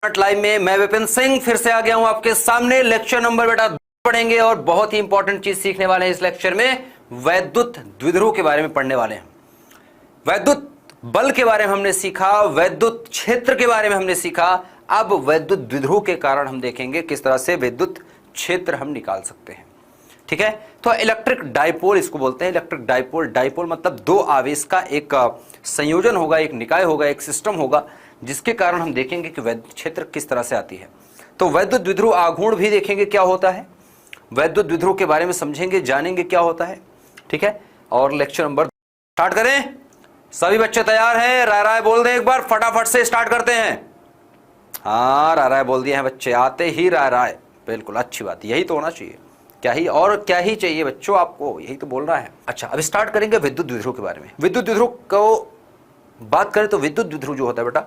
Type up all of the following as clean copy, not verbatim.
Live में मैं विपिन सिंह फिर से आ गया हूं आपके सामने। लेक्चर नंबर बेटा पढ़ेंगे और बहुत ही इंपॉर्टेंट चीज सीखने वाले हैं इस लेक्चर में। वैद्युत द्विध्रुव के बारे में पढ़ने वाले हैं। वैद्युत बल के बारे में हमने सीखा, वैद्युत क्षेत्र के बारे में हमने सीखा। अब वैद्युत द्विध्रुव के कारण हम देखेंगे किस तरह से विद्युत क्षेत्र हम निकाल सकते हैं। ठीक है, तो इलेक्ट्रिक डाइपोल इसको बोलते हैं। इलेक्ट्रिक डाइपोल, डाइपोल मतलब दो आवेश का एक संयोजन होगा, एक निकाय होगा, एक सिस्टम होगा, जिसके कारण हम देखेंगे कि वैद्युत क्षेत्र किस तरह से आती है। तो वैद्युत द्विध्रुव आघूर्ण भी देखेंगे क्या होता है, वैद्युत द्विध्रुव के बारे में समझेंगे, जानेंगे क्या होता है। ठीक है, और लेक्चर नंबर स्टार्ट करें। सभी बच्चे तैयार हैं? राय राय बोल दें एक बार, फटाफट से स्टार्ट करते हैं। हाँ, राय राय बोल दिए हैं बच्चे, आते ही राय राय, बिल्कुल अच्छी बात, यही तो होना चाहिए। क्या ही और क्या ही चाहिए बच्चों, आपको यही तो बोल रहा है। अच्छा, अब स्टार्ट करेंगे विद्युत द्विध्रुव के बारे में। विद्युत द्विध्रुव को बात करें तो विद्युत द्विध्रुव जो होता है बेटा,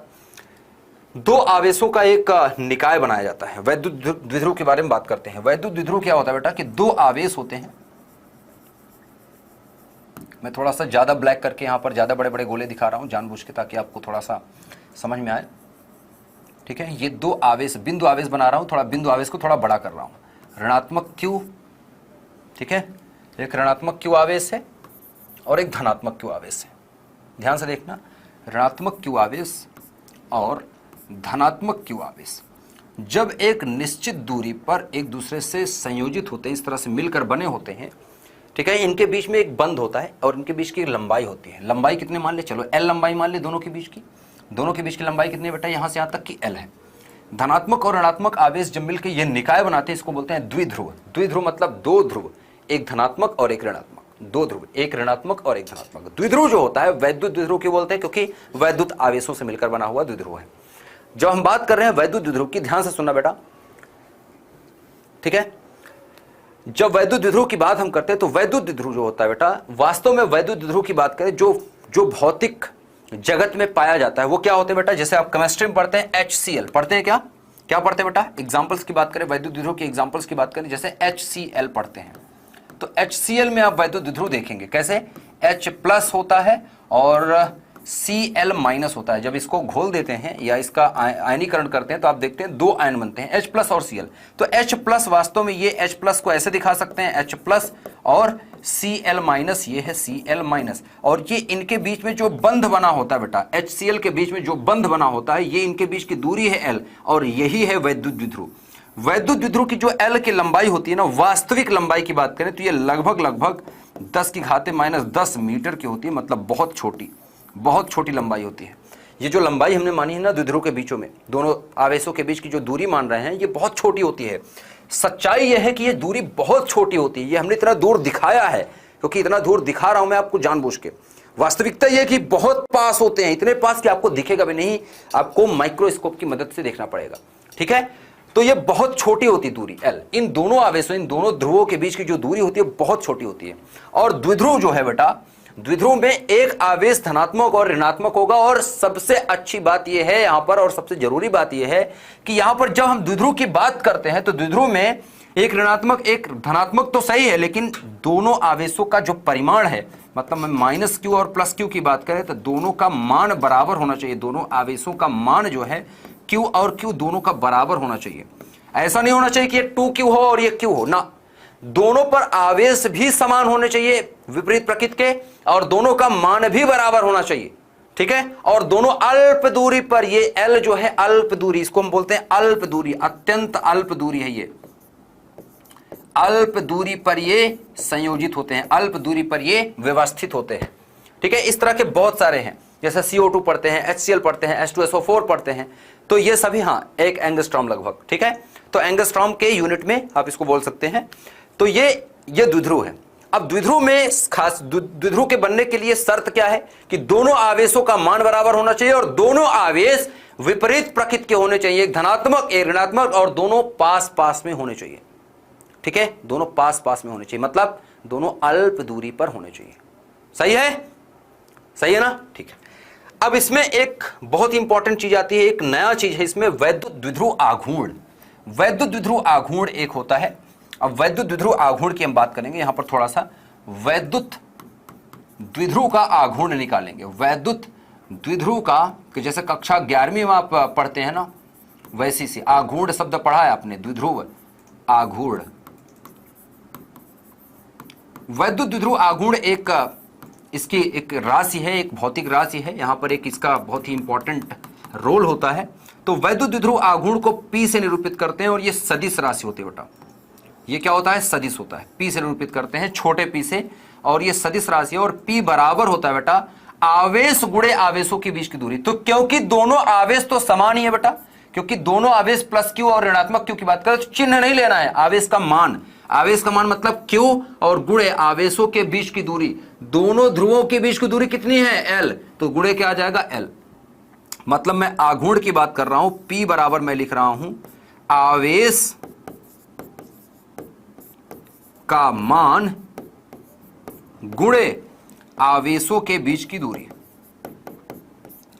दो आवेशों का एक निकाय बनाया जाता है। वैद्युत द्विध्रुव के बारे में बात करते हैं। वैद्युत द्विध्रुव क्या होता है बेटा कि दो आवेश होते हैं। मैं थोड़ा सा ज्यादा ब्लैक करके यहां पर ज्यादा बड़े बड़े गोले दिखा रहा हूं जानबूझ के, ताकि आपको थोड़ा सा समझ में आए। ठीक है, ये दो आवेश, बिंदु आवेश बना रहा हूं, थोड़ा बिंदु आवेश को थोड़ा बड़ा कर रहा हूं। ऋणात्मक Q, ठीक है, एक ऋणात्मक Q आवेश है और एक धनात्मक Q आवेश है। ध्यान से देखना, ऋणात्मक Q आवेश और धनात्मक Q आवेश जब एक निश्चित दूरी पर एक दूसरे से संयोजित होते हैं, इस तरह से मिलकर बने होते हैं। ठीक है, इनके बीच में एक बंध होता है और इनके बीच की लंबाई होती है। लंबाई कितने मान ले, चलो L लंबाई मान ले दोनों के बीच की। दोनों के बीच की लंबाई कितनी बेटा, यहां से यहां तक की L है। धनात्मक और ऋणात्मक आवेश जब मिलकर ये निकाय बनाते हैं, इसको बोलते हैं द्विध्रुव। द्विध्रुव मतलब दो ध्रुव, एक धनात्मक और एक ऋणात्मक, दो ध्रुव, एक ऋणात्मक और एक धनात्मक। द्विध्रुव जो होता है वैद्युत द्विध्रुव क्यों बोलते हैं, क्योंकि वैद्युत आवेशों से मिलकर बना हुआ द्विध्रुव है। जब हम बात कर रहे हैं वैद्युत द्विध्रुव की, ध्यान से सुनना बेटा। ठीक है, जब वैद्युत द्विध्रुव की बात हम करते हैं तो वैद्युत द्विध्रुव जो होता है बेटा, वास्तव में वैद्युत द्विध्रुव की बात करें जो भौतिक जगत में पाया जाता है वो क्या होते हैं बेटा। जैसे आप केमिस्ट्री में पढ़ते हैं HCl, पढ़ते हैं क्या पढ़ते हैं बेटा। एग्जांपल्स की बात करें, वैद्युत द्विध्रुव के एग्जांपल्स की बात करें, जैसे HCl पढ़ते हैं, तो HCl में आप वैद्युत द्विध्रुव देखेंगे कैसे, H+ होता है और Cl- होता है। जब इसको घोल देते हैं या इसका आयनीकरण करते हैं तो आप देखते हैं दो आयन बनते हैं, H+ और Cl। तो H+ वास्तव में ये H+ को ऐसे दिखा सकते हैं H+ और Cl- ये है Cl-, और ये इनके बीच में जो बंध बना होता है बेटा, HCl के बीच में जो बंध बना होता है, ये इनके बीच की दूरी है L, और यही है वैद्युत द्विध्रुव। वैद्युत द्विध्रुव की जो L की लंबाई होती है ना, वास्तविक लंबाई की बात करें तो ये लगभग 10⁻⁻10 मीटर की होती है, मतलब बहुत छोटी लंबाई होती है। ये जो लंबाई हमने मानी है ना द्विध्रुव के बीचों में, दोनों आवेशों के बीच की जो दूरी मान रहे हैं, ये बहुत छोटी होती है। सच्चाई यह है कि ये दूरी बहुत छोटी होती है। ये हमने इतना दूर दिखाया है क्योंकि इतना दूर दिखा रहा हूं मैं आपको जानबूझ के। वास्तविकता यह कि बहुत पास होते हैं, इतने पास कि आपको दिखेगा भी नहीं, आपको माइक्रोस्कोप की मदद से देखना पड़ेगा। ठीक है, तो ये बहुत छोटी होती दूरी L, इन दोनों आवेशों, इन दोनों ध्रुवों के बीच की जो दूरी होती है बहुत छोटी होती है। और द्विध्रुव जो है बेटा, द्विध्रुव में एक आवेश धनात्मक और ऋणात्मक होगा। और सबसे अच्छी बात यह है यहां पर, और सबसे जरूरी बात यह है कि यहां पर जब हम द्विध्रुव की बात करते हैं तो द्विध्रुव में एक ऋणात्मक एक धनात्मक तो सही है, लेकिन दोनों आवेशों का जो परिमाण है, मतलब मैं -Q और +Q की बात करें तो दोनों का मान बराबर होना चाहिए। दोनों आवेशों का मान जो है Q और Q दोनों का बराबर होना चाहिए। ऐसा नहीं होना चाहिए कि ये 2Q हो और ये Q हो ना, दोनों पर आवेश भी समान होने चाहिए विपरीत प्रकृति के, और दोनों का मान भी बराबर होना चाहिए। ठीक है, और दोनों अल्प दूरी पर, ये L जो है अल्प दूरी, इसको हम बोलते हैं अल्प दूरी, अत्यंत अल्प दूरी है ये, अल्प दूरी पर ये संयोजित होते हैं, अल्प दूरी पर ये व्यवस्थित होते हैं। ठीक है, इस तरह के बहुत सारे हैं, जैसे CO2 पढ़ते हैं, HCl पढ़ते हैं, H2SO4 पढ़ते हैं, तो ये सभी हाँ 1 एंगस्ट्रॉम लगभग। ठीक है, तो एंगस्ट्रॉम के यूनिट में आप इसको बोल सकते हैं। तो ये द्विध्रुव है। अब द्विध्रुव में खास द्विध्रुव के बनने के लिए शर्त क्या है कि दोनों आवेशों का मान बराबर होना चाहिए और दोनों आवेश विपरीत प्रकृति के होने चाहिए, एक धनात्मक एक ऋणात्मक, और दोनों पास में होने चाहिए। ठीक है, दोनों पास में होने चाहिए, मतलब दोनों अल्प दूरी पर होने चाहिए। सही है, सही है ना। ठीक है, अब इसमें एक बहुत ही इंपॉर्टेंट चीज आती है, एक नया चीज है इसमें, वैद्युत द्विध्रुव आघूर्ण। वैद्युत द्विध्रुव आघूर्ण एक होता है। अब वैद्युत द्विध्रुव आघूर्ण की हम बात करेंगे, यहां पर थोड़ा सा वैद्युत द्विध्रुव का आघूर्ण निकालेंगे। वैद्युत द्विध्रुव का, कि जैसे कक्षा 11वीं में आप पढ़ते हैं ना, वैसी सी। आघूर्ण शब्द पढ़ा है आपने, द्विध्रुव आघूर्ण। वैद्युत द्विध्रुव आघूर्ण एक इसकी एक राशि है, एक भौतिक राशि है। यहां पर एक इसका बहुत ही इंपॉर्टेंट रोल होता है। तो वैद्युत द्विध्रुव आघूर्ण को P से निरूपित करते हैं और ये सदिश राशि होती है बेटा। ये क्या होता है? सदिश होता है। P से निरूपित करते हैं, छोटे p से, और ये सदिश राशि है। और P बराबर होता है बेटा आवेश गुणे आवेशों के बीच की दूरी। तो क्योंकि दोनों आवेश तो समान ही है बेटा, क्योंकि दोनों आवेश प्लस q और ऋणात्मक q की बात करें तो चिन्ह नहीं लेना है, आवेश का मान। आवेश का मान मतलब q और गुणे आवेशों के बीच की दूरी। दोनों ध्रुवों के बीच की दूरी कितनी है? l। तो गुणे क्या आ जाएगा? l। मतलब मैं आघूर्ण की बात कर रहा हूं। P बराबर मैं लिख रहा हूं आवेश का मान गुणे आवेशों के बीच की दूरी।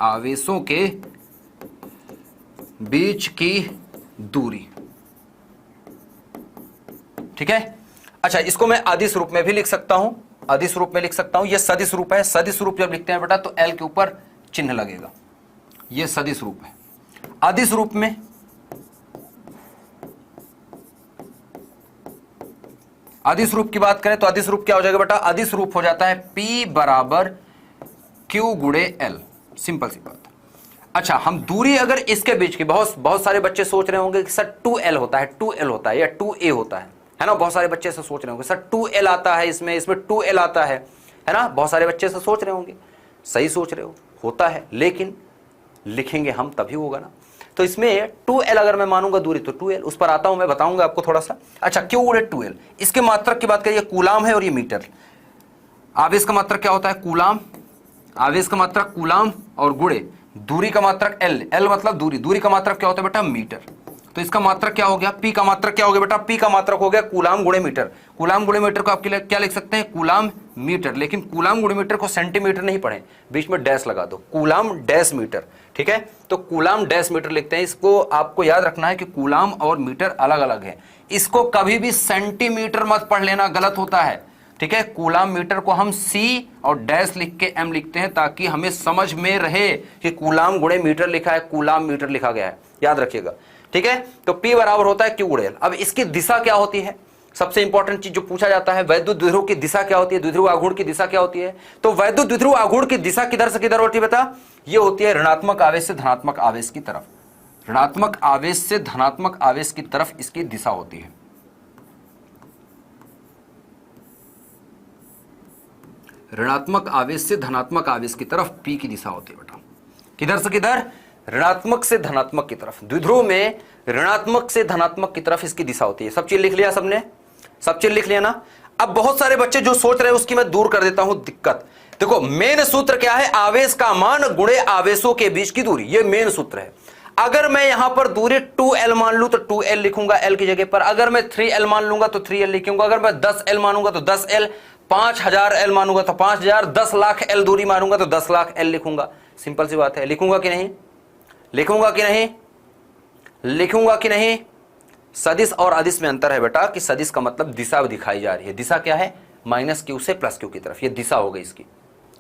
आवेशों के बीच की दूरी, ठीक है। अच्छा, इसको मैं अदिश रूप में भी लिख सकता हूं, अदिश रूप में लिख सकता हूं। यह सदिश रूप है। सदिश रूप जब लिखते हैं बेटा तो L के ऊपर चिन्ह लगेगा। यह सदिश रूप है। अदिश रूप में अदिश रूप की बात करें तो अदिश रूप क्या हो जाएगा बेटा? अदिश रूप हो जाता है P बराबर Q गुणे L। सिंपल सी बात। अच्छा, हम दूरी अगर इसके बीच की, बहुत सारे बच्चे सोच रहे होंगे कि सर 2L होता है, 2L होता है या 2A होता है ना? बहुत सारे बच्चे से सोच रहे होंगे सर 2L आता है, इसमें 2L आता है ना? बहुत सारे बच्चे से सोच रहे होंगे। सही सोच रहे हो, होता है, लेकिन लिखेंगे हम तभी होगा ना। तो इसमें 2L अगर मैं मानूंगा दूरी तो 2L, उस पर आता हूं, मैं बताऊंगा आपको थोड़ा सा। अच्छा, क्यों गुणे 2L? इसके मात्रक की बात करिए, कूलाम है और ये मीटर। आवेश का मात्रक क्या होता है? कूलाम। आवेश का मात्रक कूलाम और गुणे दूरी का मात्रक L। L मतलब दूरी। दूरी का मात्रक क्या होता है बेटा? मीटर। तो इसका मात्रक क्या हो गया? P का मात्रक क्या हो गया बेटा? P का मात्रक हो गया कूलाम गुणे मीटर। कूलाम गुणे मीटर को आपके लिए क्या लिख सकते हैं? Coulomb metre. लेकिन कूलाम गुणे मीटर को सेंटीमीटर नहीं पढ़े, बीच में डैश लगा दो, कूलाम डैश मीटर, ठीक है। तो कूलाम डैश मीटर लिखते हैं। इसको आपको याद रखना है कि कूलाम और मीटर अलग अलग है। इसको कभी भी सेंटीमीटर मत पढ़ लेना, गलत होता है, ठीक है। कूलाम मीटर को हम C और डैश लिख के M लिखते हैं ताकि हमें समझ में रहे कि कूलाम गुणे मीटर लिखा है, कूलाम मीटर लिखा गया है, याद रखिएगा, ठीक है। तो P बराबर होता है Q गुणे L। अब इसकी दिशा क्या होती है? सबसे इंपॉर्टेंट चीज जो पूछा जाता है, वैद्युत द्विध्रुव की दिशा क्या होती है? द्विध्रुव आघूर्ण की दिशा क्या होती है? तो वैद्युत द्विध्रुव आघूर्ण की दिशा किधर से किधर होती है बता? ये होती है ऋणात्मक आवेश से धनात्मक आवेश की तरफ। ऋणात्मक आवेश से धनात्मक आवेश की तरफ इसकी दिशा होती है। ऋणात्मक आवेश से धनात्मक आवेश की तरफ P की दिशा होती है बेटा। किधर से किधर? ऋणात्मक से धनात्मक की तरफ। द्विध्रुव में ऋणात्मक से धनात्मक की तरफ इसकी दिशा होती है। सब चीज लिख लिया सबने? सब चीज लिख लिया ना? अब बहुत सारे बच्चे जो सोच रहे हैं उसकी मैं दूर कर देता हूं दिक्कत। देखो, मेन सूत्र क्या है? आवेश का मान गुणे आवेशों के बीच की दूरी, ये मेन सूत्र है। अगर मैं यहां पर दूरी 2L मान लूं तो 2L लिखूंगा L की जगह पर। अगर मैं 3L मान लूंगा तो 3L लिखूंगा। अगर मैं 10L मानूंगा तो 10L, 5000 L मानूंगा तो 5000, 10 लाख L दूरी मानूंगा तो 10 लाख L लिखूंगा। सिंपल सी बात है। लिखूंगा कि नहीं? लिखूंगा कि नहीं? लिखूंगा कि नहीं? सदिश और अदिश में अंतर है बेटा कि सदिश का मतलब दिशा दिखाई जा रही है। दिशा क्या है? -Q से +Q की तरफ। ये दिशा हो गई इसकी।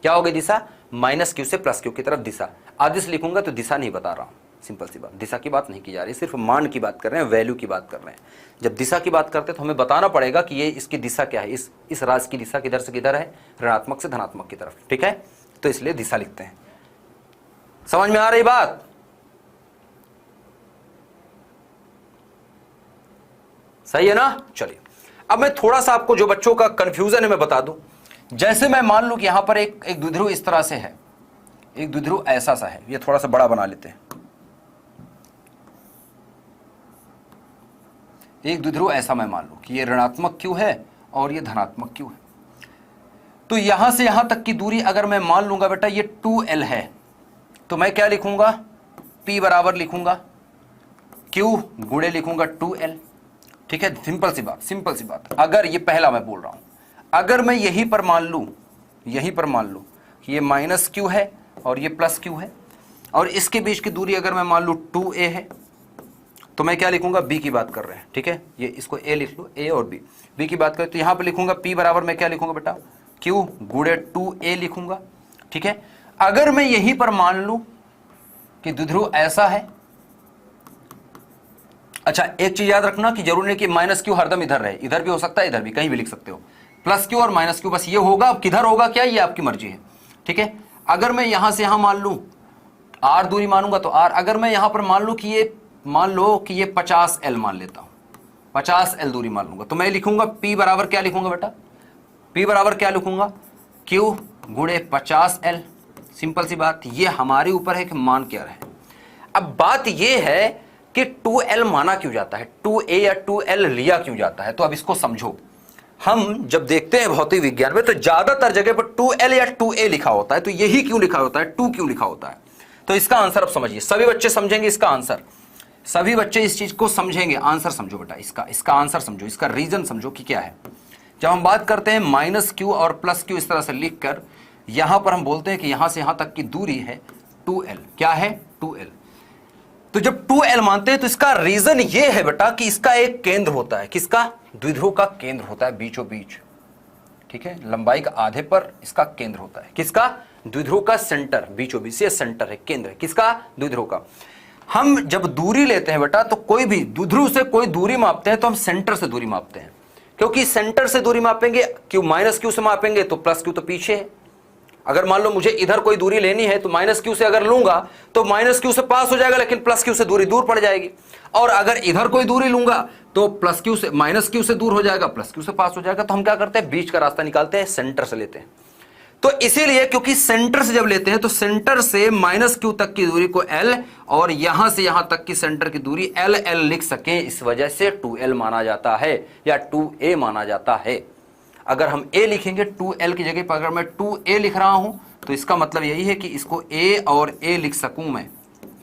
क्या हो गई दिशा? -Q से +Q की तरफ दिशा। अदिश लिखूंगा तो दिशा नहीं बता रहा हूं। सिंपल सी बात, दिशा की बात नहीं की जा रही, सिर्फ मान की बात कर रहे हैं, वैल्यू की बात कर रहे हैं। जब दिशा की बात करते हैं तो हमें बताना पड़ेगा कि ये इसकी दिशा क्या है। इस राशि की दिशा किधर से किधर है? ऋणात्मक से धनात्मक की तरफ, ठीक है। तो इसलिए दिशा लिखते हैं। समझ में आ रही बात? सही है ना? चलिए, अब मैं थोड़ा सा आपको जो बच्चों का कंफ्यूजन है मैं बता दूं। जैसे मैं मान लूं कि यहां पर एक द्विध्रुव इस तरह से है, एक द्विध्रुव ऐसा सा है। ये थोड़ा सा बड़ा बना लेते हैं। एक द्विध्रुव ऐसा मैं मान लूं कि ये ऋणात्मक Q है और ये धनात्मक Q है। तो यहां से यहां तक की दूरी अगर मैं मान लूंगा बेटा ये 2L है, तो मैं क्या लिखूंगा? P बराबर लिखूंगा Q गुणे लिखूंगा 2L, ठीक है। सिंपल सी बात, सिंपल सी बात। अगर ये पहला मैं बोल रहा हूं, अगर मैं यहीं पर मान लूं कि ये -Q है और ये +Q है और इसके बीच की दूरी अगर मैं मान लूं 2A है, तो मैं क्या लिखूंगा? B की बात कर रहे हैं, ठीक है। ये इसको A लिख लो, A और B की बात करें तो यहां पर लिखूंगा P बराबर मैं क्या लिखूंगा बेटा? Q गुणे 2A लिखूंगा, ठीक है। अगर मैं यहीं पर मान लूं कि द्विध्रुव ऐसा है अच्छा, एक चीज याद रखना कि जरूरी नहीं कि माइनस क्यू हरदम इधर रहे, इधर भी हो सकता है, इधर भी, कहीं भी लिख सकते हो। प्लस क्यू और माइनस क्यू बस ये होगा, अब किधर होगा क्या ये आपकी मर्जी है, ठीक है। अगर मैं यहां से यहां मान लूं आर दूरी मानूंगा तो आर, अगर मैं यहां पर मान लूं कि ये, मान लो कि ये 50L मान लेता हूं, 50L दूरी मान लूंगा, तो मैं लिखूंगा P बराबर क्या लिखूंगा बेटा, P बराबर क्या लिखूंगा, Q गुणे 50L। सिंपल सी बात, ये हमारे ऊपर है कि मान क्या रहे। अब बात ये है कि 2L माना क्यों जाता है, 2A या 2L लिया क्यों जाता है, तो अब इसको समझो। हम जब देखते हैं भौतिक विज्ञान में तो ज्यादातर जगह पर 2L या 2A लिखा होता है, तो यही क्यों लिखा होता है, 2 क्यों लिखा होता है। तो इसका आंसर अब समझिए, सभी बच्चे समझेंगे इसका आंसर, सभी बच्चे इस चीज को समझेंगे। आंसर समझो बेटा, इसका आंसर समझो, इसका रीजन समझो कि क्या है। जब हम बात करते हैं माइनस क्यू और प्लस क्यू इस तरह से लिखकर, यहां पर हम बोलते हैं कि यहां से यहां तक की दूरी है 2L, क्या है 2L। तो जब 2L मानते हैं तो इसका रीजन ये है बेटा कि इसका एक केंद्र होता है, किसका, द्विध्रुव का केंद्र होता है बीचों बीच, ठीक है, लंबाई का आधे पर इसका केंद्र होता है, किसका, द्विध्रुव का सेंटर, बीचों बीच से सेंटर है, केंद्र है, किसका, द्विध्रुव का। हम जब दूरी लेते हैं बेटा तो कोई भी द्विध्रुव से कोई दूरी मापते हैं तो हम सेंटर से दूरी मापते हैं, क्योंकि सेंटर से दूरी मापेंगे, क्यू माइनस क्यू से मापेंगे तो प्लस क्यू तो पीछे है। अगर मान लो मुझे इधर कोई दूरी लेनी है तो माइनस क्यू से अगर लूंगा तो माइनस क्यू से पास हो जाएगा, लेकिन प्लस क्यू से दूरी दूर पड़ जाएगी। और अगर इधर कोई दूरी लूंगा तो प्लस क्यू से, माइनस क्यू से दूर हो जाएगा, प्लस क्यू से पास हो जाएगा। तो हम क्या करते हैं, बीच का रास्ता निकालते हैं, सेंटर से लेते हैं। तो इसीलिए क्योंकि सेंटर से जब लेते हैं तो सेंटर से माइनस क्यू तक की दूरी को L और यहां से यहां तक की सेंटर की दूरी LL लिख सकें, इस वजह से 2L माना जाता है या 2A माना जाता है। अगर हम A लिखेंगे 2L की जगह पर अगर मैं 2A लिख रहा हूं तो इसका मतलब यही है कि इसको A और A लिख सकूं, मैं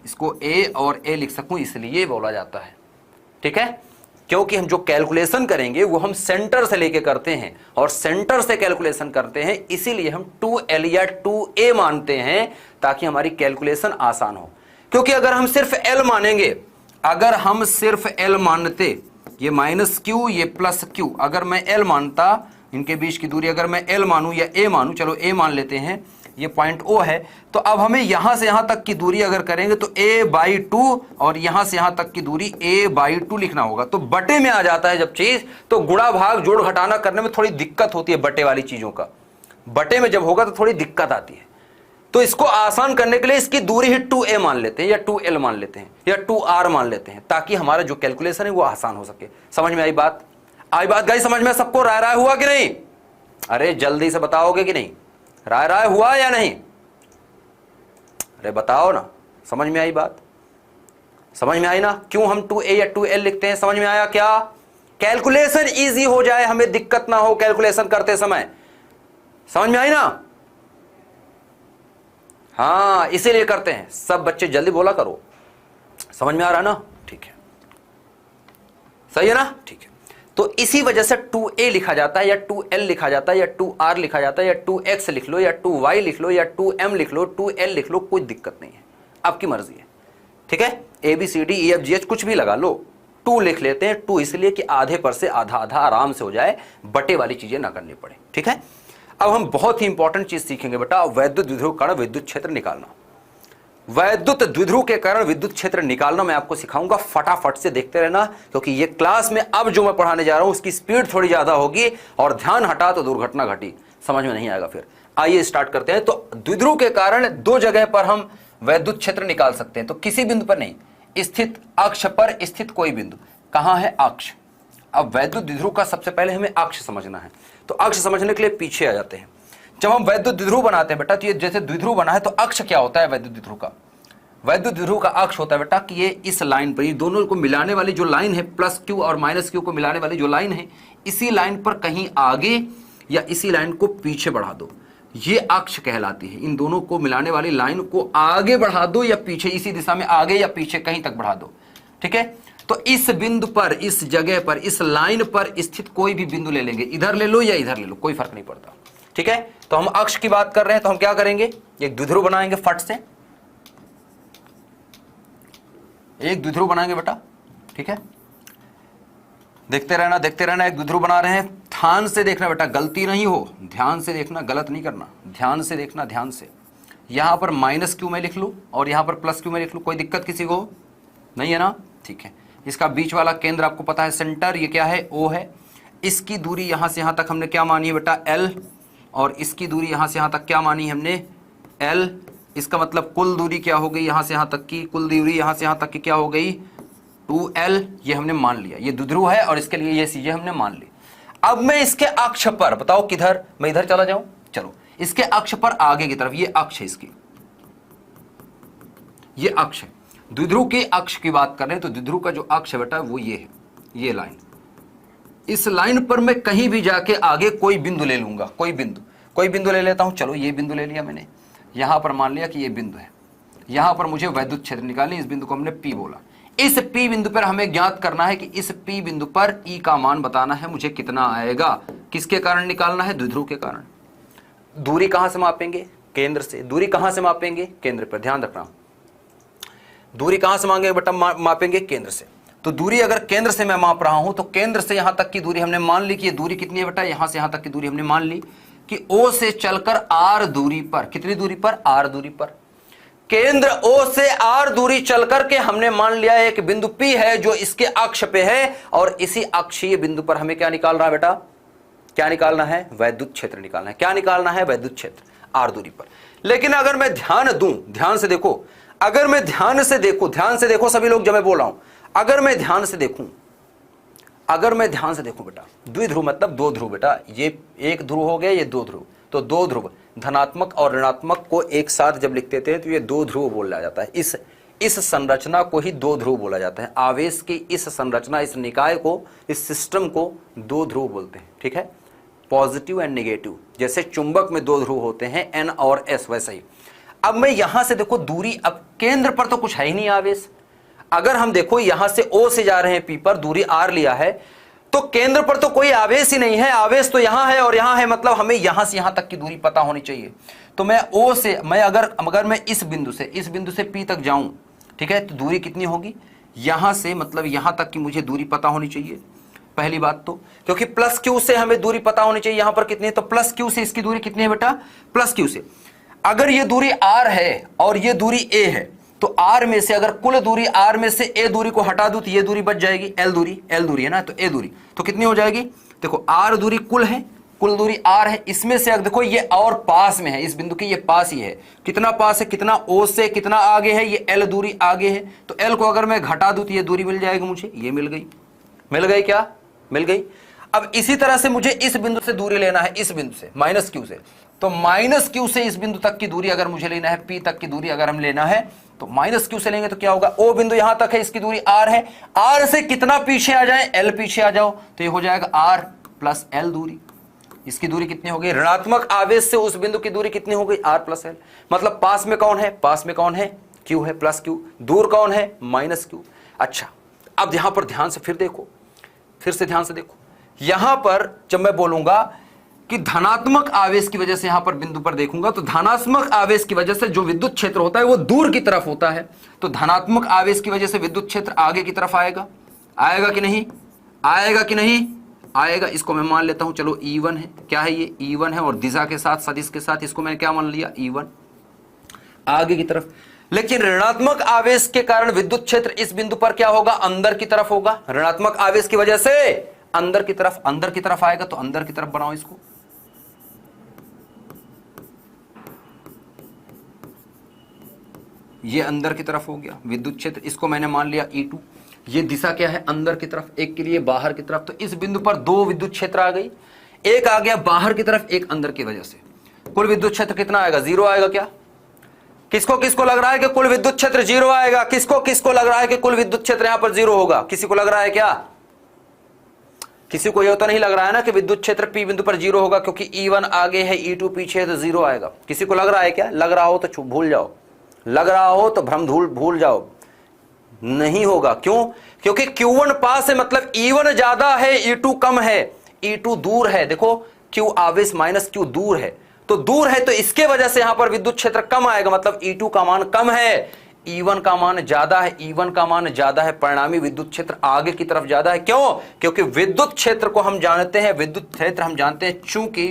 इसको A और A लिख सकूं, इसलिए बोला जाता है, ठीक है। क्योंकि हम जो कैलकुलेशन करेंगे वो हम सेंटर से लेके करते हैं और सेंटर से कैलकुलेशन करते हैं, इसीलिए हम 2L या 2A मानते हैं ताकि हमारी कैलकुलेशन आसान हो। क्योंकि अगर हम सिर्फ L मानेंगे, अगर हम सिर्फ L मानते, ये माइनस क्यू ये प्लस क्यू, अगर मैं L मानता, इनके बीच की दूरी अगर मैं L मानूं या A मानूं, चलो A मान लेते हैं, ये पॉइंट O है, तो अब हमें यहां से यहां तक की दूरी अगर करेंगे तो A/2 और यहां से यहां तक की दूरी A/2 लिखना होगा। तो बटे में आ जाता है जब चीज, तो गुणा भाग जोड़ घटाना करने में थोड़ी दिक्कत होती है बटे वाली चीजों का, बटे में जब होगा तो थोड़ी दिक्कत आती है। तो इसको आसान करने के लिए इसकी दूरी ही 2A मान लेते हैं या 2L मान लेते हैं या 2R मान लेते हैं, ताकि हमारा जो कैलकुलेशन है वो आसान हो सके। समझ में आई बात, आई बात गाइस, समझ में सबको, राय राय हुआ कि नहीं, अरे जल्दी से बताओगे कि नहीं, राय राय हुआ या नहीं, अरे बताओ ना, समझ में आई बात, समझ में आई ना, क्यों हम 2A या 2L लिखते हैं, समझ में आया क्या, कैलकुलेशन इजी हो जाए, हमें दिक्कत ना हो कैलकुलेशन करते समय, समझ में आई ना, हाँ इसीलिए करते हैं। सब बच्चे जल्दी बोला करो, समझ में आ रहा ना, ठीक है, सही है ना, ठीक है। तो इसी वजह से 2A लिखा जाता है या 2L लिखा जाता है या 2R लिखा जाता है या 2X लिख लो या 2Y लिख लो या 2M लिख लो, 2L लिख लो, कोई दिक्कत नहीं है, आपकी मर्जी है, ठीक है। ABCDEFGH कुछ भी लगा लो, 2 लिख लेते हैं, 2 इसलिए कि आधे पर से आधा आधा आराम से हो जाए, बटे वाली चीजें ना करनी पड़े, ठीक है। अब हम बहुत ही इंपॉर्टेंट चीज सीखेंगे बेटा, वैद्युत द्विध्रुव कारण विद्युत क्षेत्र निकालना। वैद्युत द्विध्रुव के कारण विद्युत क्षेत्र निकालना मैं आपको सिखाऊंगा, फटाफट से देखते रहना, क्योंकि ये क्लास में अब जो मैं पढ़ाने जा रहा हूं उसकी स्पीड थोड़ी ज्यादा होगी और ध्यान हटा तो दुर्घटना घटी, समझ में नहीं आएगा फिर। आइए स्टार्ट करते हैं। तो द्विध्रुव के कारण 2 जगह पर हम वैद्युत क्षेत्र निकाल सकते हैं, तो किसी बिंदु पर नहीं, स्थित अक्ष पर स्थित कोई बिंदु, कहां है अक्ष। अब वैद्युत द्विध्रुव का सबसे पहले हमें अक्ष समझना है, तो अक्ष समझने के लिए पीछे आ जाते हैं। जब हम वैद्युत द्विध्रुव बनाते हैं बेटा, तो ये जैसे द्विध्रुव बना है, तो अक्ष क्या होता है वैद्युत द्विध्रुव का, वैद्युत द्विध्रुव का अक्ष होता है बेटा कि ये इस लाइन पर, ये दोनों को मिलाने वाली जो लाइन है, प्लस क्यू और माइनस क्यू को मिलाने वाली जो लाइन है, इसी लाइन पर कहीं आगे या इसी लाइन को पीछे बढ़ा दो, ये अक्ष कहलाती है। इन दोनों को मिलाने वाली लाइन को आगे बढ़ा दो या पीछे, इसी दिशा में आगे या पीछे कहीं तक बढ़ा दो, ठीक है। तो इस बिंदु पर, इस जगह पर, इस लाइन पर स्थित कोई भी बिंदु ले लेंगे, इधर ले लो या इधर ले लो, कोई फर्क नहीं पड़ता, ठीक है। तो हम अक्ष की बात कर रहे हैं, तो हम क्या करेंगे, एक द्विध्रुव बनाएंगे, फट से एक द्विध्रुव बनाएंगे बेटा, ठीक है। देखते रहना देखते रहना, एक द्विध्रुव बना रहे हैं, ध्यान से देखना बेटा, गलती नहीं हो, ध्यान से देखना, गलत नहीं करना, ध्यान से देखना, ध्यान से। यहां पर माइनस क्यू में लिख लूं और यहां पर प्लस क्यू में लिख लूं, कोई दिक्कत किसी को नहीं है ना, ठीक है। इसका बीच वाला केंद्र आपको पता है सेंटर, ये क्या है, O है। इसकी दूरी यहां से यहां तक हमने क्या मानी है बेटा, L, और इसकी दूरी यहां से यहां तक क्या मानी है हमने, L। इसका मतलब कुल दूरी क्या हो गई, यहां से यहां तक की कुल दूरी यहां से यहां तक की क्या हो गई, 2L। ये हमने मान लिया, ये द्विध्रुव है और इसके लिए ये चीजें हमने मान ली। अब मैं इसके अक्ष पर, बताओ किधर, मैं इधर चला जाऊं, चलो इसके अक्ष पर आगे की तरफ, ये अक्ष है इसकी, ये अक्ष है। द्विध्रुव के अक्ष की बात कर रहे हैं तो द्विध्रुव का जो अक्ष है बेटा वो ये है, ये लाइन। इस लाइन पर मैं कहीं भी जाके आगे कोई बिंदु ले लूंगा, कोई बिंदु ले लेता हूं। चलो ये बिंदु ले लिया मैंने, यहां पर मान लिया कि ये बिंदु है, यहां पर मुझे वैद्युत क्षेत्र निकालनी, इस बिंदु को हमने P बोला। इस P बिंदु पर हमें ज्ञात करना है कि इस P बिंदु पर E का मान बताना है मुझे कितना आएगा। किसके कारण निकालना है, द्विध्रुव के कारण। दूरी कहां से मापेंगे, केंद्र से। दूरी कहां से मापेंगे, केंद्र पर, ध्यान रखना। दूरी कहां से मांगे बेटा, मापेंगे केंद्र से। तो दूरी अगर केंद्र से मैं माप रहा हूं तो केंद्र से यहां तक की दूरी हमने मान ली कि ये दूरी कितनी है बेटा, यहां से यहां तक की दूरी हमने मान ली कि O से चलकर R दूरी पर, कितनी दूरी पर, R दूरी पर, केंद्र O से R दूरी चल करके हमने मान लिया एक बिंदु P है जो इसके अक्ष पे है, और इसी अक्षीय बिंदु पर हमें क्या निकाल रहा है बेटा, क्या निकालना है, वैद्युत क्षेत्र निकालना है। क्या निकालना है, वैद्युत क्षेत्र R दूरी पर। लेकिन अगर मैं ध्यान दूं, ध्यान से देखो, अगर मैं ध्यान से देखो सभी लोग, जब मैं बोल रहा हूं, अगर मैं ध्यान से देखूं बेटा, द्विध्रुव मतलब दो ध्रुव बेटा, ये एक ध्रुव हो गया, ये दो ध्रुव, तो दो ध्रुव, धनात्मक और ऋणात्मक को एक साथ जब लिखते थे तो ये दो ध्रुव बोला जाता है। इस संरचना को ही दो ध्रुव बोला जाता है। आवेश की इस संरचना, इस निकाय को, इस सिस्टम को दो ध्रुव बोलते हैं, ठीक है, पॉजिटिव एंड नेगेटिव। जैसे चुंबक में दो ध्रुव होते हैं N और S, वैसे ही। अब मैं यहां से देखो दूरी, अब केंद्र पर तो कुछ है ही नहीं आवेश। अगर हम देखो यहां से O से जा रहे हैं P पर, दूरी R लिया है, तो केंद्र पर तो कोई आवेश ही नहीं है। आवेश तो यहां है और यहां है, मतलब हमें यहां से यहां तक की दूरी पता होनी चाहिए। तो मैं O से, मैं अगर मैं इस बिंदु से P तक जाऊं, ठीक है, तो दूरी कितनी होगी, यहां से मतलब यहां तक की मुझे दूरी पता होनी चाहिए, पहली बात तो, क्योंकि प्लस Q से हमें दूरी पता होनी चाहिए। यहां पर कितनी है, तो प्लस Q से इसकी दूरी कितनी है बेटा, प्लस Q से। अगर ये दूरी R है और ये दूरी A है, तो R में से अगर कुल दूरी R में से A दूरी को हटा दूं तो ये दूरी बच जाएगी, L दूरी है ना, तो A दूरी तो कितनी हो जाएगी, देखो R दूरी कुल है, कुल दूरी R है, इसमें से अगर देखो ये और पास में है, इस बिंदु के ये पास ही है, कितना पास है, कितना O से कितना आगे है, ये L दूरी आगे है, तो L को अगर मैं घटा दूं तो ये दूरी मिल जाएगी मुझे, ये मिल गई क्या, मिल गई। अब इसी तरह से मुझे इस बिंदु से दूरी लेना है, इस बिंदु से माइनस Q से, तो माइनस Q से इस बिंदु तक की दूरी अगर मुझे लेना है, P तक की दूरी अगर हम लेना है तो माइनस Q से लेंगे तो क्या होगा, O बिंदु यहां तक है, इसकी दूरी R है, R से कितना पीछे आ जाए, L पीछे आ जाओ, तो ये हो जाएगा R प्लस L दूरी। इसकी दूरी कितनी हो गई, ऋणात्मक आवेश से उस बिंदु की दूरी कितनी हो गई, R प्लस L। मतलब पास में कौन है, Q है, प्लस Q, दूर कौन है, माइनस Q। अच्छा, अब यहां पर ध्यान से फिर देखो, यहां पर जब मैं बोलूंगा कि धनात्मक आवेश की वजह से, यहां पर बिंदु पर देखूंगा तो धनात्मक आवेश की वजह से जो विद्युत क्षेत्र होता है वो दूर की तरफ होता है, तो धनात्मक आवेश की वजह से विद्युत क्षेत्र आगे की तरफ आएगा कि नहीं आएगा। इसको मैं मान लेता हूं, चलो E1 है, क्या है ये E1 है, और दिशा के साथ, सदिश के साथ इसको मैंने क्या मान लिया, E1 आगे की तरफ। लेकिन ऋणात्मक आवेश के कारण विद्युत क्षेत्र इस बिंदु पर क्या होगा, अंदर की तरफ होगा। ऋणात्मक आवेश की वजह से अंदर की तरफ आएगा, तो अंदर की तरफ बनाओ इसको, ये अंदर की तरफ हो गया विद्युत क्षेत्र, इसको मैंने मान लिया E2। ये दिशा क्या है, अंदर की तरफ, एक के लिए बाहर की तरफ। तो इस बिंदु पर दो विद्युत क्षेत्र आ गई, एक आ गया बाहर की तरफ, एक अंदर की वजह से। कुल विद्युत क्षेत्र कितना आएगा, 0 आएगा क्या, किसको लग रहा है कि कुल विद्युत क्षेत्र 0 आएगा, किसको लग रहा है कि कुल विद्युत क्षेत्र यहां पर 0 होगा, किसी को लग रहा है क्या, किसी को यह तो नहीं लग रहा है ना कि विद्युत क्षेत्र P बिंदु पर 0 होगा, क्योंकि E1 आगे है, E2 पीछे है, तो 0 आएगा। किसी को लग रहा है क्या, लग रहा हो तो भूल जाओ, लग रहा हो तो भ्रम भूल जाओ, नहीं होगा। क्यों, क्योंकि Q1 पास है, मतलब E1 ज्यादा है, E2 कम है, E2 दूर है। देखो Q आवेश माइनस Q दूर है, तो दूर है, तो इसके वजह से यहां पर विद्युत क्षेत्र कम आएगा, मतलब E2 का मान कम है, E1 का मान ज्यादा है, E1 का मान ज्यादा है, परिणामी विद्युत क्षेत्र आगे की तरफ ज्यादा है। क्यों, क्योंकि विद्युत क्षेत्र को हम जानते हैं, चूंकि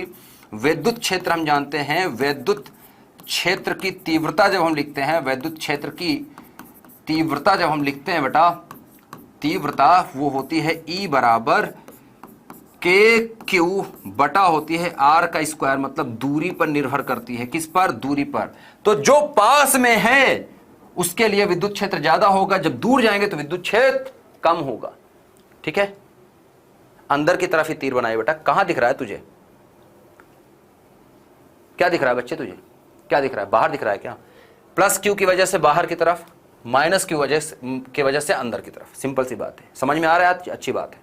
विद्युत क्षेत्र हम जानते हैं, विद्युत क्षेत्र की तीव्रता जब हम लिखते हैं, विद्युत क्षेत्र की तीव्रता जब हम लिखते हैं बेटा, तीव्रता वो होती है E बराबर के क्यू बटा होती है R का स्क्वायर, मतलब दूरी पर निर्भर करती है। किस पर? दूरी पर। तो जो पास में है उसके लिए विद्युत क्षेत्र ज्यादा होगा, जब दूर जाएंगे तो विद्युत क्षेत्र कम होगा। ठीक है, अंदर की तरफ ही तीर बनाए बेटा। कहां दिख रहा है तुझे? क्या दिख रहा है बच्चे तुझे? क्या दिख रहा है? बाहर दिख रहा है क्या? प्लस क्यू की वजह से बाहर की तरफ, माइनस क्यू की वजह से अंदर की तरफ। सिंपल सी बात है, समझ में आ रहा है? अच्छी बात है,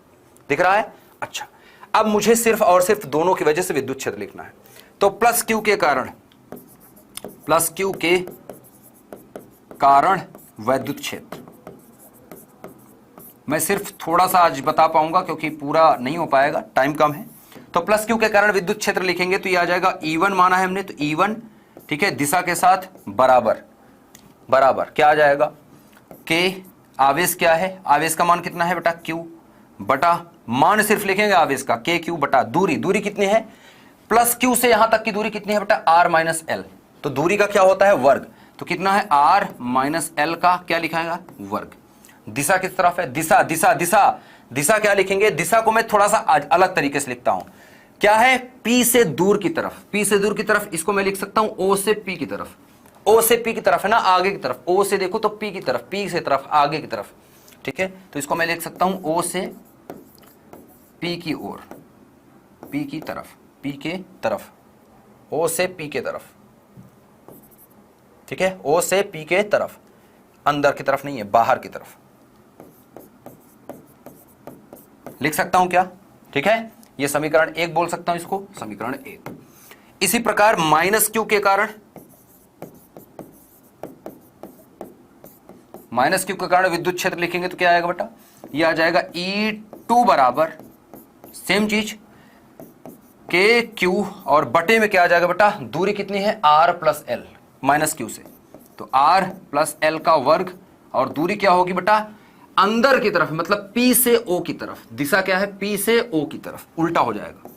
दिख रहा है? अच्छा, अब मुझे सिर्फ और सिर्फ दोनों की वजह से विद्युत क्षेत्र लिखना है। तो प्लस क्यू के कारण, प्लस क्यू के कारण विद्युत क्षेत्र मैं सिर्फ थोड़ा सा आज बता पाऊंगा क्योंकि पूरा नहीं हो पाएगा, टाइम कम है। तो प्लस क्यू के कारण विद्युत क्षेत्र लिखेंगे तो ये आ जाएगा E1 माना है हमने, तो E1 ठीक है दिशा के साथ बराबर बराबर क्या आ जाएगा? के आवेश क्या है? आवेश का मान कितना है बेटा? Q बटा मान सिर्फ लिखेंगे आवेश का, के क्यू बटा दूरी। दूरी कितनी है? प्लस क्यू से यहां तक की दूरी कितनी है बेटा? R minus L. तो दूरी का क्या होता है? वर्ग। तो कितना है? R माइनस एल का क्या लिखाएगा? वर्ग। दिशा किस तरफ है? दिशा दिशा दिशा दिशा क्या लिखेंगे? दिशा को मैं थोड़ा सा अलग तरीके से लिखता हूं। क्या है? P से दूर की तरफ, P से दूर की तरफ। इसको मैं लिख सकता हूं O से P की तरफ। O से P की तरफ है ना, आगे की तरफ। O से देखो तो P की तरफ, P से तरफ, आगे की तरफ। ठीक है, तो इसको मैं लिख सकता हूं O से P की ओर, P की तरफ, P के तरफ, O से P के तरफ। ठीक है, O से P के तरफ, अंदर की तरफ नहीं है, बाहर की तरफ लिख सकता हूं क्या? ठीक है, ये समीकरण 1 बोल सकता हूं इसको, समीकरण 1। इसी प्रकार माइनस क्यू के कारण, माइनस क्यू के कारण विद्युत क्षेत्र लिखेंगे तो क्या आएगा बेटा? ये आ जाएगा E2 बराबर सेम चीज के क्यू और बटे में क्या आ जाएगा बेटा? दूरी कितनी है? R plus L, minus Q से, तो R प्लस एल का वर्ग। और दूरी क्या होगी बेटा? अंदर की तरफ, मतलब P से O की तरफ। दिशा क्या है? P से O की तरफ, उल्टा हो जाएगा।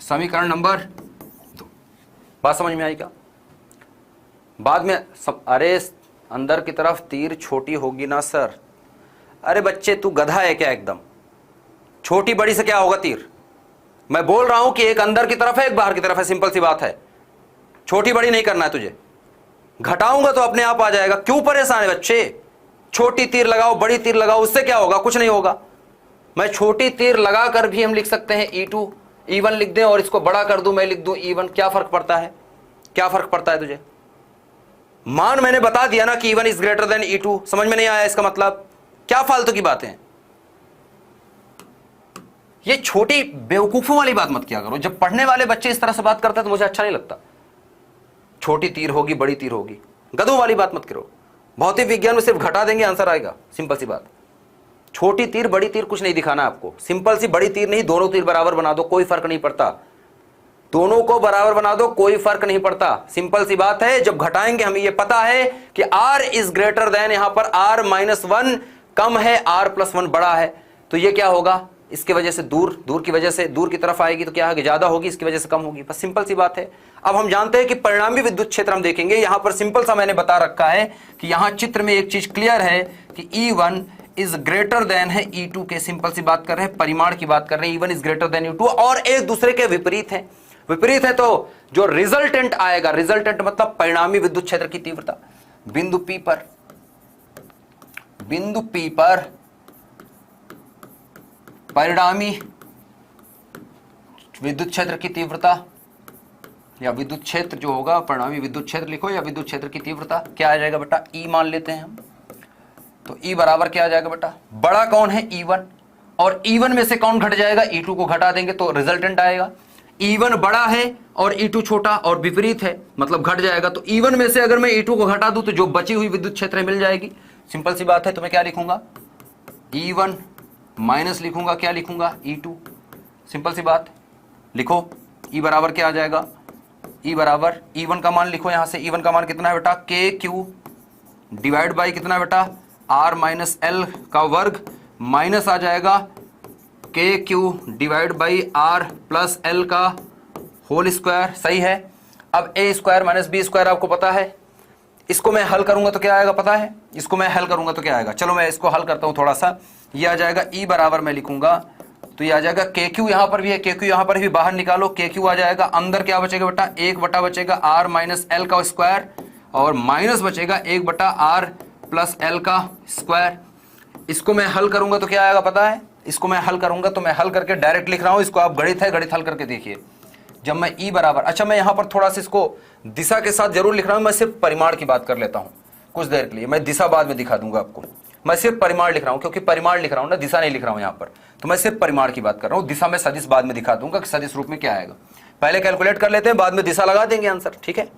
समीकरण नंबर 2। बात समझ में आई क्या? बाद में अरे अंदर की तरफ तीर छोटी होगी ना सर। अरे बच्चे तू गधा है क्या एकदम? छोटी बड़ी से क्या होगा तीर? मैं बोल रहा हूं कि एक अंदर की तरफ है, एक बाहर की तरफ है, सिंपल सी बात है। छोटी बड़ी नहीं करना है तुझे, घटाऊंगा तो अपने आप आ जाएगा। क्यों परेशान है बच्चे? छोटी तीर लगाओ, बड़ी तीर लगाओ, उससे क्या होगा? कुछ नहीं होगा। मैं छोटी तीर लगाकर भी हम लिख सकते हैं E2, E1 लिख दें और इसको बड़ा कर दूं, मैं लिख दूं E1, क्या फर्क पड़ता है? क्या फर्क पड़ता है तुझे? मान मैंने बता दिया ना कि E1 is greater than E2। समझ में नहीं आया इसका मतलब? क्या फालतू की बातें हैं ये? छोटी बेवकूफों वाली बात मत किया करो। जब पढ़ने वाले बच्चे इस तरह से बात करते हैं तो मुझे अच्छा नहीं लगता। छोटी तीर होगी, बड़ी तीर होगी, गधों वाली बात मत करो। भौतिक विज्ञान में सिर्फ घटा देंगे, आंसर आएगा। सिंपल सी बात। छोटी तीर बड़ी तीर कुछ नहीं दिखाना आपको। सिंपल सी बड़ी तीर नहीं, दोनों तीर बराबर बना दो, कोई फर्क नहीं पड़ता। दोनों को बराबर बना दो, कोई फर्क नहीं पड़ता। सिंपल सी बात है। जब घटाएंगे हमें ये पता है कि R इज ग्रेटर देन, यहां पर R माइनस 1 कम है, R प्लस 1 बड़ा है। तो ये क्या होगा? इसके वजह से दूर की वजह से दूर की तरफ आएगी तो क्या होगी? ज्यादा होगी, इसकी वजह से कम होगी। बस सिंपल सी बात है। अब हम जानते हैं कि परिणामी विद्युत क्षेत्र हम देखेंगे। यहां पर सिंपल सा मैंने बता रखा है कि यहां चित्र में एक चीज क्लियर है कि E1 इज ग्रेटर देन है E2 के। सिंपल सी बात कर रहे हैं, परिमाण की बात कर रहे हैं। E1 is greater than E2 और एक दूसरे के विपरीत है। विपरीत है तो जो रिजल्टेंट आएगा, रिजल्टेंट मतलब परिणामी विद्युत क्षेत्र की तीव्रता बिंदु P पर, बिंदु P पर परिणामी विद्युत क्षेत्र की तीव्रता या विद्युत क्षेत्र जो होगा, परिणामी विद्युत क्षेत्र लिखो या विद्युत क्षेत्र की तीव्रता क्या आ जाएगा बेटा? E मान लेते हैं हम। तो E बराबर क्या आ जाएगा बेटा? बड़ा कौन है? E1, और E1 में से कौन घट जाएगा? E2 को घटा देंगे तो रिजल्टेंट आएगा। E1 बड़ा है और E2 छोटा और विपरीत है, मतलब घट जाएगा। तो E1 में से अगर मैं E2 को घटा दूं तो जो बची हुई विद्युत क्षेत्र मिल जाएगी। सिंपल सी बात है। तो मैं क्या लिखूंगा? E1 माइनस लिखूंगा, क्या लिखूंगा? E2। सिंपल सी बात, लिखो। E बराबर क्या आ जाएगा? E बराबर E1 का मान लिखो यहां से। E1 का मान कितना है बेटा? के क्यू डिवाइड बाई कितना बेटा? R माइनस एल का वर्ग माइनस आ जाएगा के Q divide by R plus L का होल स्क्वायर। सही है। अब ए स्क्वायर माइनस बी स्क्वायर आपको पता है, इसको मैं हल करूंगा तो क्या आएगा पता है, इसको मैं हल करूंगा तो क्या आएगा, चलो मैं इसको हल करता हूं थोड़ा सा। ये आ जाएगा ई बराबर मैं लिखूंगा तो ये आ जाएगा के क्यू, यहां पर भी है के क्यू, यहां पर भी बाहर निकालो, के क्यू आ जाएगा, अंदर क्या बचेगा बेटा, एक बटा बचेगा आर माइनस एल का स्क्वायर और माइनस बचेगा एक बटा आर प्लस एल का स्क्वायर। इसको मैं हल करूंगा तो क्या आएगा पता है, इसको मैं हल करूंगा तो मैं हल करके डायरेक्ट लिख रहा हूं, इसको आप गणित है गणित हल करके देखिए। जब मैं ई बराबर, अच्छा मैं यहां पर थोड़ा सा इसको दिशा के साथ जरूर लिख रहा हूं, मैं सिर्फ परिमाण की बात कर लेता हूं कुछ देर के लिए, मैं दिशा बाद में दिखा दूंगा आपको। मैं सिर्फ परिमाण लिख रहा हूं क्योंकि परिमाण लिख रहा हूं ना, दिशा नहीं लिख रहा हूं यहां पर, तो मैं सिर्फ परिमाण की बात कर रहा हूं। दिशा में सदिश बाद में दिखा दूंगा कि सदिश रूप में क्या आएगा, पहले कैलकुलेट कर लेते हैं बाद में दिशा लगा देंगे आंसर, ठीक है।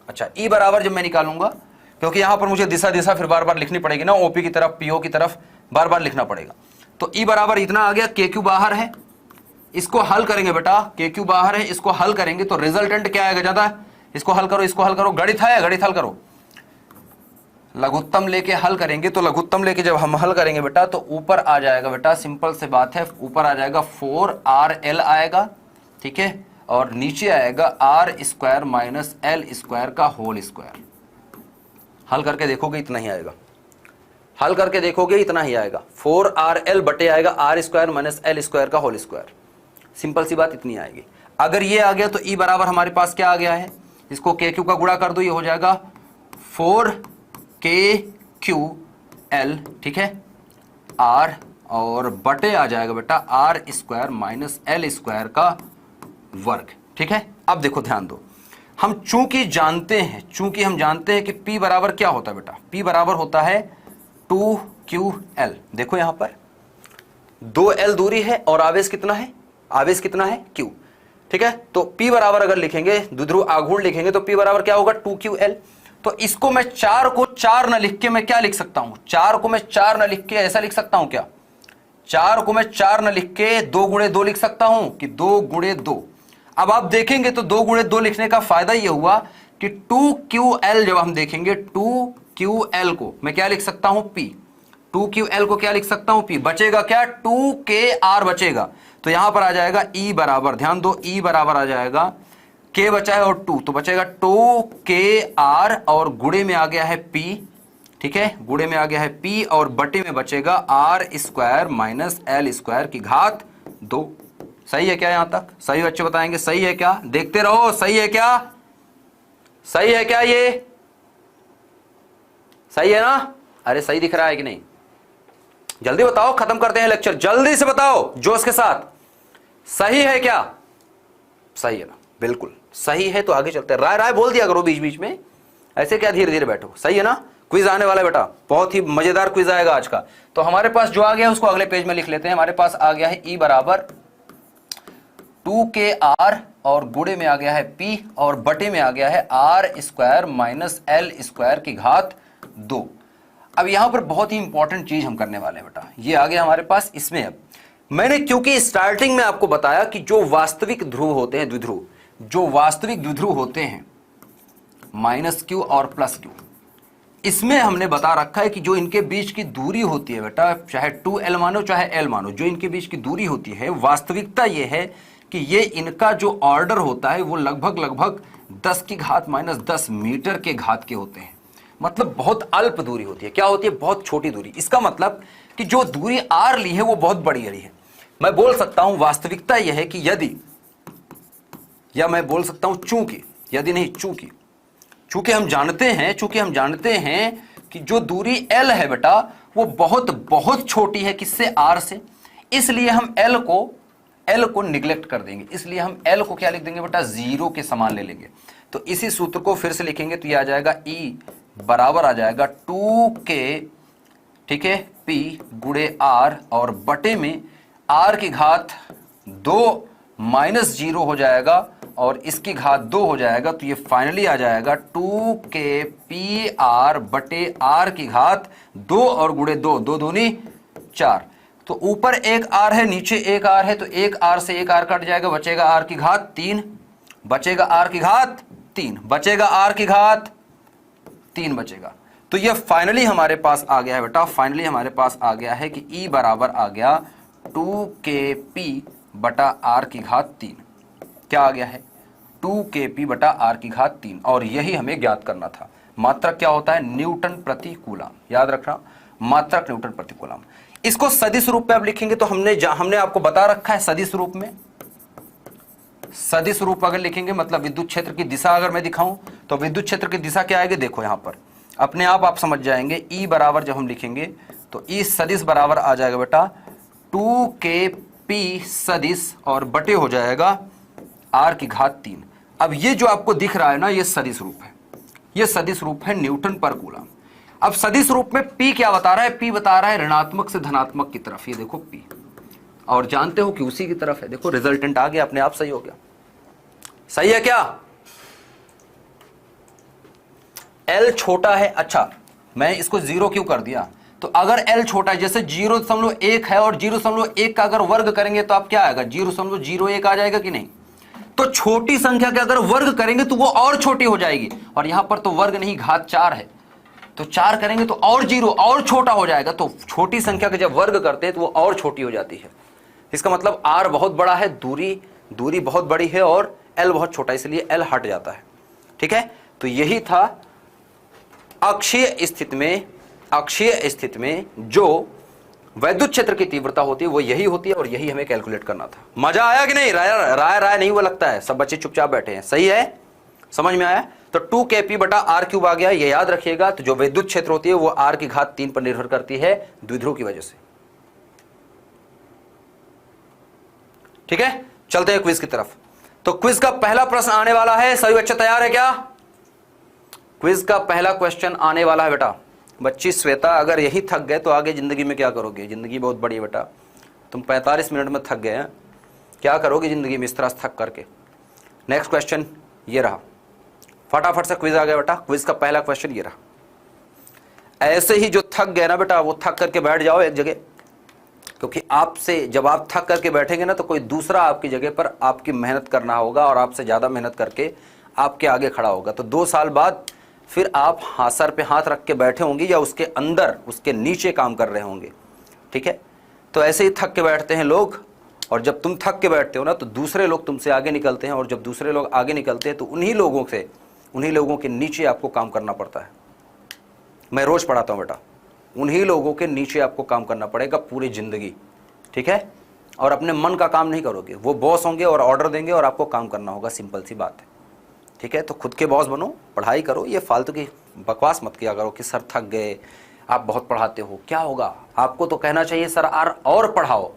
अच्छा ई बराबर जब मैं निकालूंगा, क्योंकि यहां पर मुझे दिशा दिशा फिर बार बार लिखनी पड़ेगी ना, ओपी की तरफ पीओ की तरफ बार बार लिखना पड़ेगा। तो ई बराबर इतना आ गया, के क्यू बाहर है, इसको हल करेंगे बेटा, के क्यू बाहर है, इसको हल करेंगे तो रिजल्टेंट क्या आएगा, ज्यादा इसको हल करो, इसको हल करो, गणित है गणित हल करो, लघुत्तम लेके हल करेंगे तो लघुत्तम लेके जब हम हल करेंगे बेटा तो ऊपर आ जाएगा बेटा, सिंपल से बात है, ऊपर आ जाएगा 4RL आएगा, ठीक है, और नीचे आएगा R square minus L square का होल स्क्वायर। हल करके देखोगे इतना ही आएगा, हल करके देखोगे इतना ही आएगा, 4RL बटे आएगा R square minus L square का होल स्क्वायर। सिंपल सी बात इतनी आएगी। अगर ये आ गया तो ई बराबर हमारे पास क्या आ गया है, इसको के क्यू का गुणा कर दो, ये हो जाएगा 4KQL, ठीक है, आर और बटे आ जाएगा बेटा R square minus L square का वर्ग, ठीक है। अब देखो ध्यान दो, हम चूंकि हम जानते हैं कि P बराबर क्या होता है बेटा, P बराबर होता है 2QL। देखो यहां पर 2L दूरी है और आवेश कितना है, आवेश कितना है Q, ठीक है। तो P बराबर अगर लिखेंगे, द्विध्रुव आघूर्ण लिखेंगे तो P बराबर क्या होगा 2QL। तो इसको मैं 4 को 4 न लिख के मैं क्या लिख सकता हूं, 4 को मैं 4 न लिख के ऐसा लिख सकता हूं क्या, 4 को मैं 4 न लिख के 2 गुणे 2 लिख सकता हूं कि 2 गुणे 2। अब आप देखेंगे तो 2 गुणे 2 लिखने का फायदा यह हुआ कि 2QL, जब हम देखेंगे 2QL को मैं क्या लिख सकता हूं P, 2QL को क्या लिख सकता हूं P, बचेगा क्या 2KR बचेगा, तो यहां पर आ जाएगा E बराबर, ध्यान दो E बराबर आ जाएगा, K बचा है और 2 तो बचेगा 2KR और गुणे में आ गया है P, ठीक है, गुणे में आ गया है P और बटे में बचेगा R square minus L square की घात 2। सही है क्या, यहां तक सही बच्चे बताएंगे, सही है क्या, देखते रहो, सही है क्या, सही है क्या, ये सही है ना, अरे सही दिख रहा है कि नहीं, जल्दी बताओ, खत्म करते हैं लेक्चर, जल्दी से बताओ जोश के साथ, सही है क्या, सही है ना, बिल्कुल सही है। तो आगे चलते हैं, राय राय बोल दिया करो बीच बीच में, ऐसे क्या धीरे धीरे बैठो, सही है ना। क्विज आने वाला है बेटा, बहुत ही मजेदार क्विज आएगा आज का। तो हमारे पास जो आ गया उसको अगले पेज में लिख लेते हैं। हमारे पास आ गया है E बराबर 2KR और गुणे में आ गया है P और बटे में आ गया है R square minus L square की घात 2। अब यहां पर बहुत ही इंपॉर्टेंट चीज हम करने वाले हैं बेटा, ये आ गया हमारे पास। इसमें अब मैंने क्योंकि स्टार्टिंग में आपको बताया कि जो वास्तविक ध्रुव होते हैं, द्विध्रुव, जो वास्तविक द्विध्रुव होते हैं -Q और +Q, इसमें हमने बता रखा है कि जो इनके बीच की दूरी होती है बेटा, चाहे 2L मानो चाहे L मानो, जो इनके बीच की दूरी होती है, वास्तविकता ये है कि ये इनका जो ऑर्डर होता है वो लगभग 10 की घात -10 मीटर के घात के होते हैं। मतलब बहुत अल्प दूरी होती है, क्या होती है, बहुत छोटी दूरी। इसका मतलब कि जो दूरी R ली है वो बहुत बड़ी है। मैं बोल सकता हूं वास्तविकता यह है कि यदि, या मैं बोल सकता हूं चूंकि, यदि नहीं चूंकि हम जानते हैं कि जो दूरी L है बेटा वो बहुत छोटी है किससे, R से, इसलिए हम L को निगलेक्ट कर देंगे, इसलिए हम L को क्या लिख देंगे बेटा, 0 के समान ले लेंगे। तो इसी सूत्र को फिर से लिखेंगे तो ये आ जाएगा E बराबर आ जाएगा 2K, ठीक है, P गुणे R और बटे में R की घात 2 -0 हो जाएगा और इसकी घात 2 हो जाएगा। तो ये फाइनली आ जाएगा 2KPR बटे R की घात 2 और गुणे 2, 2 दूनी 4। तो ऊपर एक R है, नीचे एक R है, तो एक R से एक R कट जाएगा, बचेगा R की घात 3, बचेगा R की घात 3, बचेगा R की घात 3 बचेगा। तो ये फाइनली हमारे पास आ गया है बेटा, फाइनली हमारे पास आ गया है कि E बराबर आ गया 2KP बटा R की घात 3। क्या आ गया है, 2kp बटा r की घात 3, और यही हमें ज्ञात करना था। मात्रक क्या होता है? न्यूटन प्रति कूलम, याद रखना, मात्रक न्यूटन प्रति कूलम। इसको सदिश रूप में आप लिखेंगे तो हमने आपको बता रखा है सदिश रूप में। सदिश रूप अगर लिखेंगे मतलब विद्युत क्षेत्र की दिशा अगर मैं दिखाऊं तो विद्युत क्षेत्र की दिशा क्या आएगी? देखो यहां पर अपने आप समझ जाएंगे। ई बराबर जब हम लिखेंगे तो ई सदिश बराबर आ जाएगा बेटा 2kp सदिश और बटे हो जाएगा r की घात 3। अब ये जो आपको दिख रहा है ना, ये सदिश रूप है, ये सदिश रूप है न्यूटन पर कूलम। अब सदिश रूप में P क्या बता रहा है? P बता रहा है ऋणात्मक से धनात्मक की तरफ, ये देखो P, और जानते हो कि उसी की तरफ है। देखो रिजल्टेंट आ गया, अपने आप सही हो गया। सही है क्या? L छोटा है, अच्छा मैं इसको 0 क्यों कर दिया? तो अगर L छोटा है, जैसे 0.1 है और 0.1 का अगर वर्ग करेंगे तो आप क्या आएगा? 0.01 आ जाएगा कि नहीं? तो छोटी संख्या के अगर वर्ग करेंगे तो वो और छोटी हो जाएगी, और यहां पर तो वर्ग नहीं घात 4 है, तो 4 करेंगे तो और 0 और छोटा हो जाएगा। तो छोटी संख्या के जब वर्ग करते हैं तो वो और छोटी हो जाती है। इसका मतलब r बहुत बड़ा है, दूरी बहुत बड़ी है, और L बहुत छोटा, इसलिए L हट जाता है। ठीक है, तो यही था अक्षीय स्थिति में जो वैद्युत क्षेत्र की तीव्रता होती है वो यही होती है, और यही हमें कैलकुलेट करना था। मजा आया कि नहीं? राय नहीं हुआ लगता है, सब बच्चे चुपचाप बैठे हैं। सही है, समझ में आया? तो 2kp बटा r क्यूब आ गया, ये याद रखिएगा। तो जो विद्युत क्षेत्र होती है वो r की घात 3 पर निर्भर करती है द्विध्रुव की वजह से। ठीक है, चलते हैं क्विज की तरफ। तो क्विज का पहला प्रश्न आने वाला है, सभी बच्चे तैयार है क्या? क्विज का पहला क्वेश्चन आने वाला है बेटा। बच्ची श्वेता, अगर यही थक गए तो आगे जिंदगी में क्या करोगे? जिंदगी बहुत बड़ी है बेटा, तुम 45 मिनट में थक गए हैं, क्या करोगे जिंदगी में इस तरह थक करके? नेक्स्ट क्वेश्चन ये रहा, फटाफट से क्विज आ गया बेटा। क्विज का पहला क्वेश्चन ये रहा। ऐसे ही जो थक गए ना बेटा, वो थक करके बैठ जाओ एक जगह, क्योंकि आपसे जब आप थक करके बैठेंगे ना तो कोई दूसरा आपकी जगह पर आपकी मेहनत करना होगा, और आपसे ज़्यादा मेहनत करके आपके आगे खड़ा होगा। तो 2 साल बाद फिर आप सर पे हाथ रख के बैठे होंगे, या उसके अंदर उसके नीचे काम कर रहे होंगे। ठीक है, तो ऐसे ही थक के बैठते हैं लोग, और जब तुम थक के बैठते हो ना तो दूसरे लोग तुमसे आगे निकलते हैं, और जब दूसरे लोग आगे निकलते हैं तो उन्हीं लोगों के नीचे आपको काम करना पड़ता है। मैं रोज पढ़ाता हूँ बेटा, उन्हीं लोगों के नीचे आपको काम करना पड़ेगा पूरी जिंदगी। ठीक है, और अपने मन का काम नहीं करोगे, वो बॉस होंगे और ऑर्डर देंगे और आपको काम करना होगा, सिंपल सी बात है। ठीक है, तो खुद के बॉस बनो, पढ़ाई करो, ये फालतू की बकवास मत किया करो कि सर थक गए, आप बहुत पढ़ाते हो, क्या होगा? आपको तो कहना चाहिए सर और पढ़ाओ,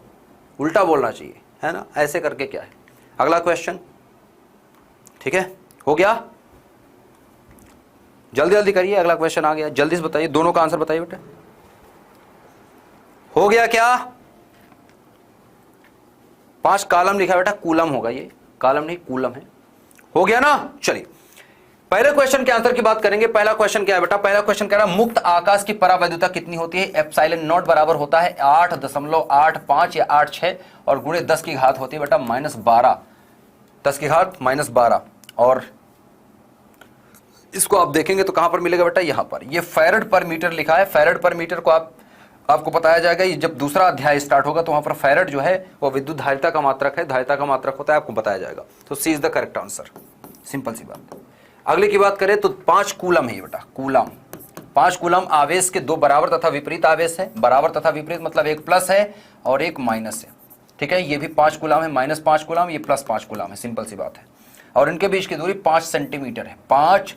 उल्टा बोलना चाहिए, है ना? ऐसे करके क्या है? अगला क्वेश्चन, ठीक है, हो गया? जल्दी करिए, अगला क्वेश्चन आ गया, जल्दी से बताइए, दोनों का आंसर बताइए बेटा। हो गया क्या? 5 कॉलम लिखा बेटा, कूलम होगा, ये कॉलम नहीं कूलम है। हो गया ना? चलिए पहले क्वेश्चन के आंसर की बात करेंगे। पहला क्वेश्चन क्या है बेटा? पहला क्वेश्चन कह रहा है मुक्त आकाश की परावैद्युता कितनी होती है? एप्सिलॉन नॉट बराबर होता है 8.85 या 8.6 और गुणे 10 की घात होती है बेटा -12, 10 की घात -12। और इसको आप देखेंगे तो कहां पर मिलेगा बेटा? यहां पर। ये फैरड पर मीटर लिखा है। फैरड पर मीटर को आपको बताया जाएगा, ये जब दूसरा अध्याय स्टार्ट होगा तो वहां पर फैरड जो है वो विद्युत धारिता का मात्रक है, धारिता का मात्रक होता है, आपको बताया जाएगा। तो C is the correct answer, simple सी बात। अगले की बात करें तो 5 कूलम है बेटा, कूलम। 5 कूलम आवेश के 2 बराबर तथा विपरीत आवेश है। बराबर तथा विपरीत मतलब एक प्लस है और एक माइनस है। ठीक है, ये भी 5 कूलम है, -5 कूलम, ये +5 कूलम है, सिंपल सी बात है। और इनके बीच की दूरी 5 सेंटीमीटर है। 5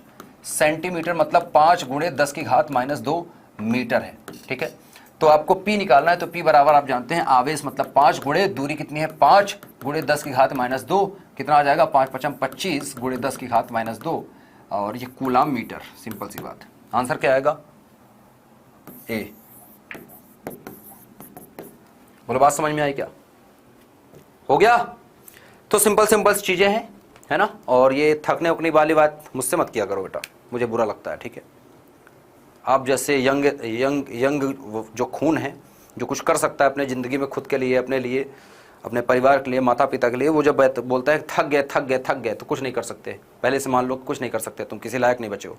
सेंटीमीटर मतलब 5 गुणे 10 की घात -2 मीटर है। ठीक है, तो आपको P निकालना है, तो P बराबर आप जानते हैं आवेश मतलब 5 गुणे दूरी कितनी है 5 गुणे 10 की घात -2, कितना आ जाएगा 5 × 5 = 25 गुणे 10 की घात -2, और ये कूलम मीटर, सिंपल सी बात। आंसर क्या आएगा? ए। बोलो, बात समझ में आई क्या? हो गया? तो सिंपल चीजें हैं, है ना। और ये थकने उकने वाली बात मुझसे मत किया करो बेटा, मुझे बुरा लगता है। ठीक है, आप जैसे यंग जो खून है, जो कुछ कर सकता है अपने ज़िंदगी में खुद के लिए, अपने लिए, अपने परिवार के लिए, माता पिता के लिए, वो जब बोलता है थक गए तो कुछ नहीं कर सकते। पहले से मान लो कुछ नहीं कर सकते, तुम किसी लायक नहीं बचे हो।